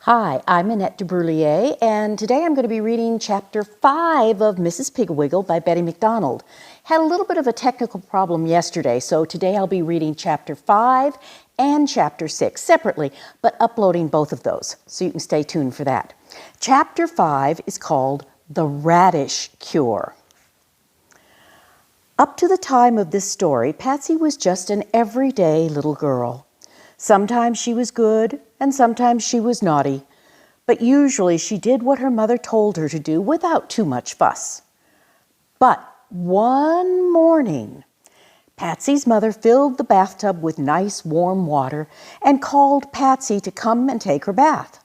Hi, I'm Annette Dubrouillet, and today I'm going to be reading Chapter 5 of Mrs. Piggle by Betty MacDonald. Had a little bit of a technical problem yesterday, so today I'll be reading Chapter 5 and Chapter 6 separately, but uploading both of those, so you can stay tuned for that. Chapter 5 is called The Radish Cure. Up to the time of this story, Patsy was just an everyday little girl. Sometimes she was good, and sometimes she was naughty, but usually she did what her mother told her to do without too much fuss. But one morning, Patsy's mother filled the bathtub with nice warm water and called Patsy to come and take her bath.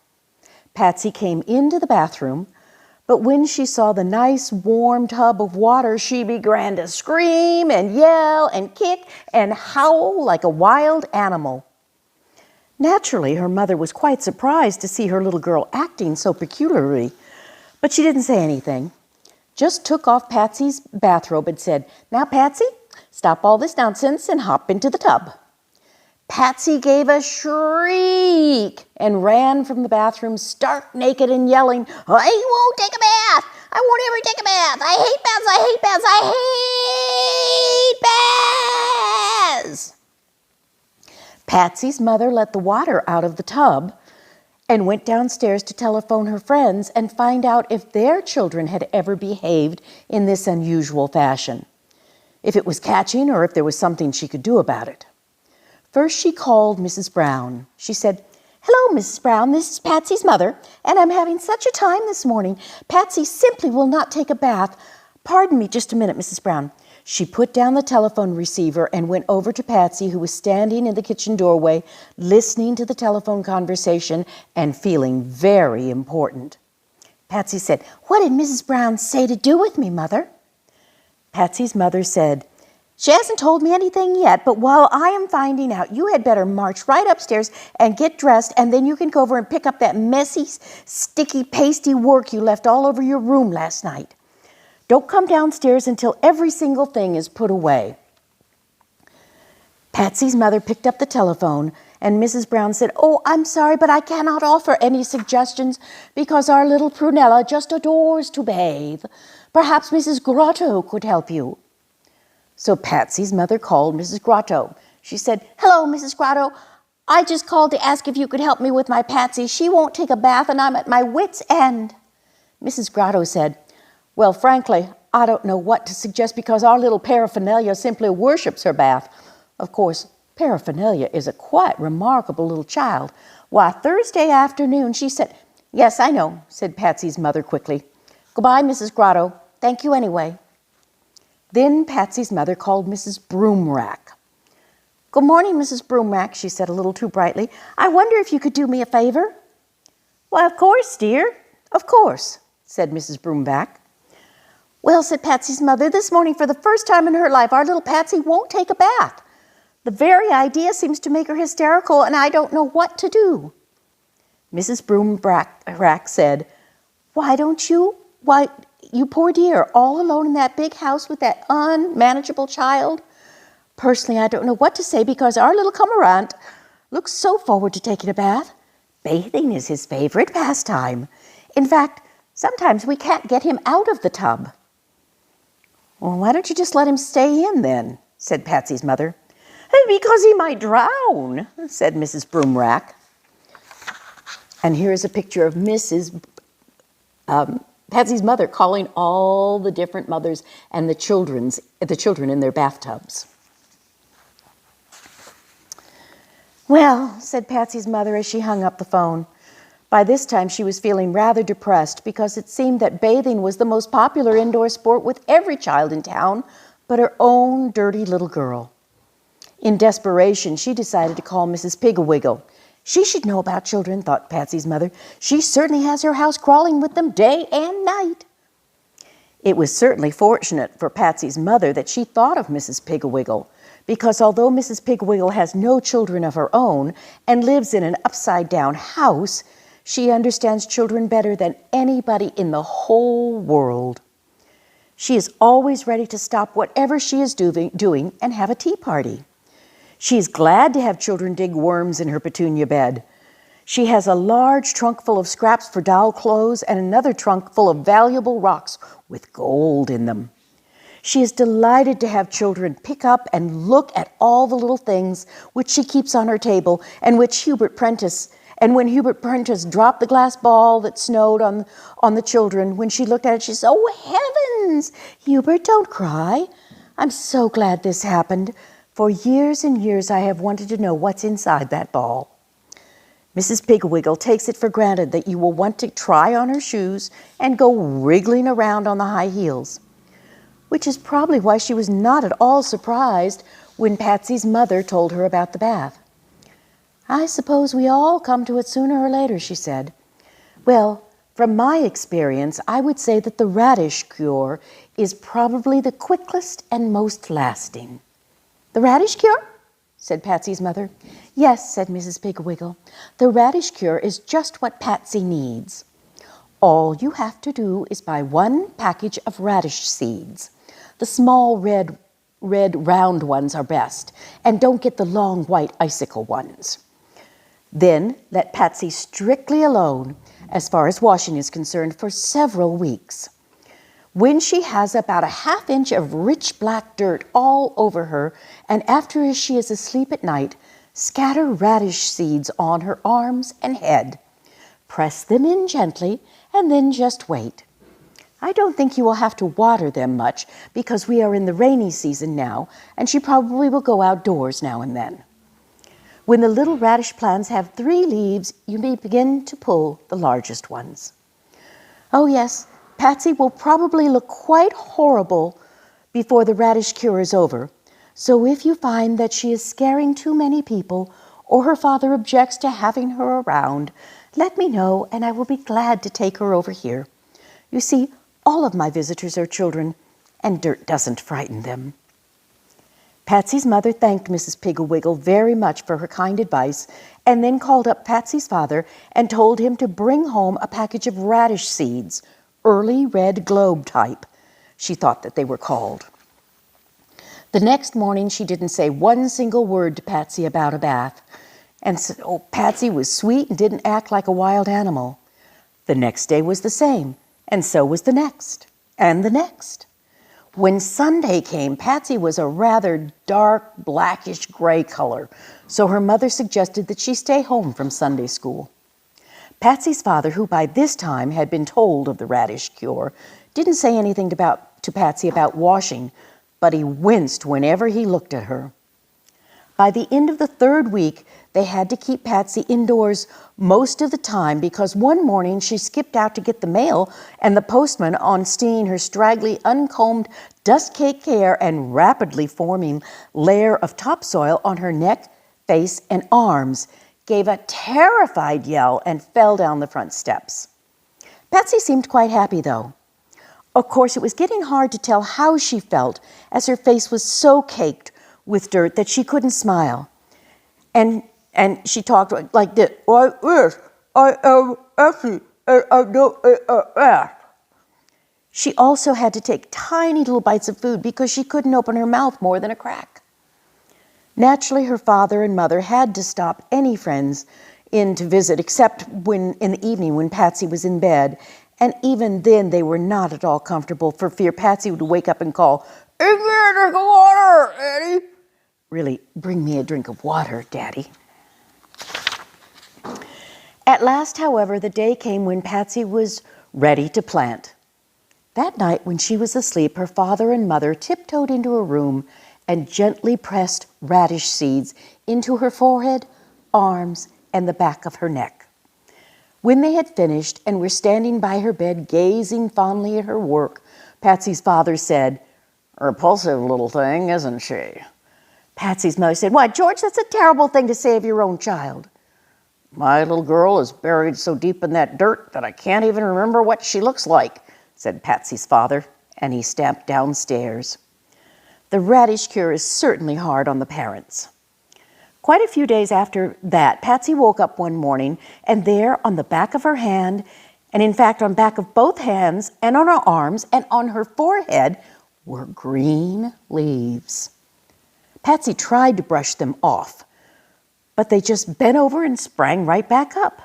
Patsy came into the bathroom, but when she saw the nice warm tub of water, she began to scream and yell and kick and howl like a wild animal. Naturally, her mother was quite surprised to see her little girl acting so peculiarly, but she didn't say anything. Just took off Patsy's bathrobe and said, "Now, Patsy, stop all this nonsense and hop into the tub." Patsy gave a shriek and ran from the bathroom stark naked and yelling, "I won't take a bath! I won't ever take a bath! I hate baths! I hate baths! I hate baths!" Patsy's mother let the water out of the tub and went downstairs to telephone her friends and find out if their children had ever behaved in this unusual fashion, if it was catching or if there was something she could do about it. First, she called Mrs. Brown. She said, "Hello, Mrs. Brown, this is Patsy's mother, and I'm having such a time this morning. Patsy simply will not take a bath. Pardon me just a minute, Mrs. Brown." She put down the telephone receiver and went over to Patsy, who was standing in the kitchen doorway, listening to the telephone conversation and feeling very important. Patsy said, "What did Mrs. Brown say to do with me, Mother?" Patsy's mother said, "She hasn't told me anything yet, but while I am finding out, you had better march right upstairs and get dressed, and then you can go over and pick up that messy, sticky, pasty work you left all over your room last night. Don't come downstairs until every single thing is put away." Patsy's mother picked up the telephone, and Mrs. Brown said, "Oh, I'm sorry, but I cannot offer any suggestions because our little Prunella just adores to bathe. Perhaps Mrs. Grotto could help you." So Patsy's mother called Mrs. Grotto. She said, "Hello, Mrs. Grotto. I just called to ask if you could help me with my Patsy. She won't take a bath, and I'm at my wit's end." Mrs. Grotto said, "Well, frankly, I don't know what to suggest because our little Paraphernalia simply worships her bath. Of course, Paraphernalia is a quite remarkable little child. Why, Thursday afternoon she said—" "Yes, I know," said Patsy's mother quickly. "Goodbye, Mrs. Grotto. Thank you anyway." Then Patsy's mother called Mrs. Broomrack. "Good morning, Mrs. Broomrack," she said a little too brightly. "I wonder if you could do me a favor?" "Why, of course, dear, of course," said Mrs. Broomrack. "Well," said Patsy's mother, "this morning for the first time in her life, our little Patsy won't take a bath. The very idea seems to make her hysterical, and I don't know what to do." Mrs. Broomrack said, Why, you poor dear, all alone in that big house with that unmanageable child? Personally, I don't know what to say because our little Cormorant looks so forward to taking a bath. Bathing is his favorite pastime. In fact, sometimes we can't get him out of the tub." "Well, why don't you just let him stay in then?" said Patsy's mother. "Because he might drown," said Mrs. Broomrack. And here is a picture of Patsy's mother calling all the different mothers and the children in their bathtubs. "Well," said Patsy's mother as she hung up the phone. By this time, she was feeling rather depressed because it seemed that bathing was the most popular indoor sport with every child in town but her own dirty little girl. In desperation, she decided to call Mrs. Piggle. She should know about children, thought Patsy's mother. She certainly has her house crawling with them day and night. It was certainly fortunate for Patsy's mother that she thought of Mrs. Piggle, because although Mrs. Piggle has no children of her own and lives in an upside-down house, she understands children better than anybody in the whole world. She is always ready to stop whatever she is doing and have a tea party. She is glad to have children dig worms in her petunia bed. She has a large trunk full of scraps for doll clothes and another trunk full of valuable rocks with gold in them. She is delighted to have children pick up and look at all the little things which she keeps on her table and when Hubert Prentice dropped the glass ball that snowed on the children, when she looked at it, she said, "Oh, heavens! Hubert, don't cry. I'm so glad this happened. For years and years I have wanted to know what's inside that ball." Mrs. Piggle takes it for granted that you will want to try on her shoes and go wriggling around on the high heels, which is probably why she was not at all surprised when Patsy's mother told her about the bath. "I suppose we all come to it sooner or later," she said. "Well, from my experience, I would say that the Radish Cure is probably the quickest and most lasting." "The Radish Cure?" said Patsy's mother. "Yes," said Mrs. Piggle. "The Radish Cure is just what Patsy needs. All you have to do is buy 1 package of radish seeds. The small red round ones are best, and don't get the long white icicle ones. Then let Patsy strictly alone, as far as washing is concerned, for several weeks. When she has about a ½ inch of rich black dirt all over her, and after she is asleep at night, scatter radish seeds on her arms and head. Press them in gently, and then just wait. I don't think you will have to water them much because we are in the rainy season now, and she probably will go outdoors now and then. When the little radish plants have 3 leaves, you may begin to pull the largest ones. Oh yes, Patsy will probably look quite horrible before the Radish Cure is over, so if you find that she is scaring too many people or her father objects to having her around, let me know and I will be glad to take her over here. You see, all of my visitors are children, and dirt doesn't frighten them." Patsy's mother thanked Mrs. Piggle very much for her kind advice, and then called up Patsy's father and told him to bring home a package of radish seeds, early red globe type, she thought that they were called. The next morning she didn't say one single word to Patsy about a bath, and so Patsy was sweet and didn't act like a wild animal. The next day was the same, and so was the next, and the next. When Sunday came, Patsy was a rather dark, blackish gray color, so her mother suggested that she stay home from Sunday school. Patsy's father, who by this time had been told of the Radish Cure, didn't say anything to Patsy about washing, but he winced whenever he looked at her. By the end of the 3rd week, they had to keep Patsy indoors most of the time because one morning she skipped out to get the mail and the postman, on seeing her straggly, uncombed, dust-caked hair and rapidly forming layer of topsoil on her neck, face, and arms, gave a terrified yell and fell down the front steps. Patsy seemed quite happy, though. Of course, it was getting hard to tell how she felt, as her face was so caked with dirt that she couldn't smile. And she talked like this. I am Effie, and I don't ask. She also had to take tiny little bites of food because she couldn't open her mouth more than a crack. Naturally, her father and mother had to stop any friends in to visit, except in the evening when Patsy was in bed, and even then they were not at all comfortable for fear Patsy would wake up and call, "Bring me a drink of water, Daddy." Really, bring me a drink of water, Daddy. At last, however, the day came when Patsy was ready to plant. That night, when she was asleep, her father and mother tiptoed into her room and gently pressed radish seeds into her forehead, arms, and the back of her neck. When they had finished and were standing by her bed gazing fondly at her work, Patsy's father said, "Repulsive little thing, isn't she?" Patsy's mother said, "Why, George, that's a terrible thing to say of your own child." "My little girl is buried so deep in that dirt that I can't even remember what she looks like," said Patsy's father, and he stamped downstairs. The Radish Cure is certainly hard on the parents. Quite a few days after that, Patsy woke up one morning, and there on the back of her hand, and in fact on back of both hands, and on her arms, and on her forehead, were green leaves. Patsy tried to brush them off, but they just bent over and sprang right back up.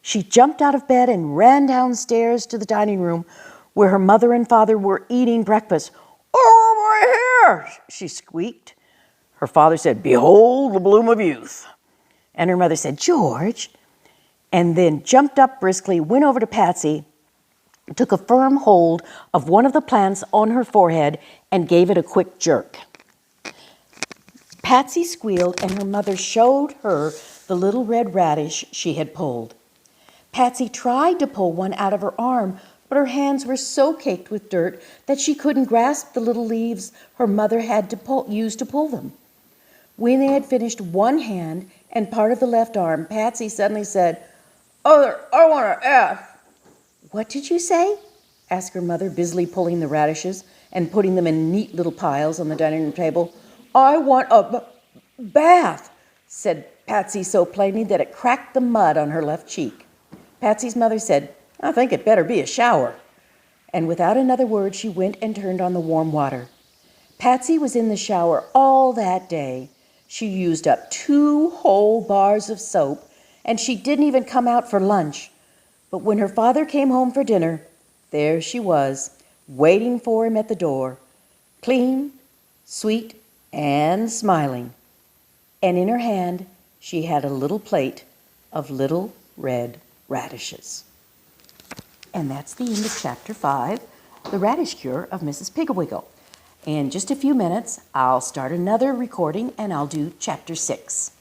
She jumped out of bed and ran downstairs to the dining room where her mother and father were eating breakfast. "Oh, my hair!" she squeaked. Her father said, "Behold the bloom of youth." And her mother said, "George," and then jumped up briskly, went over to Patsy, took a firm hold of one of the plants on her forehead, and gave it a quick jerk. Patsy squealed, and her mother showed her the little red radish she had pulled. Patsy tried to pull one out of her arm, but her hands were so caked with dirt that she couldn't grasp the little leaves her mother had to use to pull them. When they had finished one hand and part of the left arm, Patsy suddenly said, "Oh, I want to ask." "What did you say?" asked her mother, busily pulling the radishes and putting them in neat little piles on the dining room table. "I want a bath," said Patsy so plainly that it cracked the mud on her left cheek. Patsy's mother said, "I think it better be a shower." And without another word, she went and turned on the warm water. Patsy was in the shower all that day. She used up 2 whole bars of soap, and she didn't even come out for lunch. But when her father came home for dinner, there she was, waiting for him at the door, clean, sweet, and smiling. And in her hand, she had a little plate of little red radishes. And that's the end of Chapter 5, The Radish Cure of Mrs. Piggle. In just a few minutes, I'll start another recording and I'll do Chapter 6.